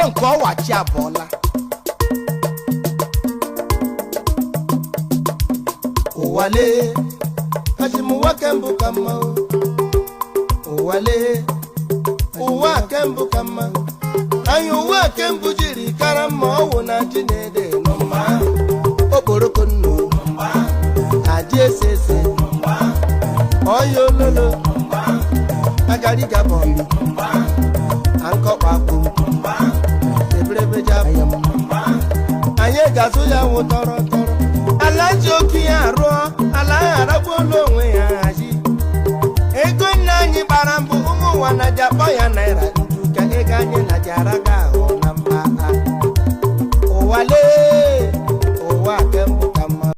nke ọwachi abụọla ụwale ajimuwa kembu kama ụwale ụwa kembu kama anyị ụwa kembu jiri kara mma ọwụ na Chinede nọmba okporoko nnu aji esese ọya ololo agariga bọmbi ankọkpakpu ebrebeja anyị ga-azụ ya nwụ tọrọ tọrọ ala ji oke ya arụọ ala ya aragbuola onwe ya hazi ego nna anyị gbara mbụ ụmụ ụwa na ji akpọ ya naira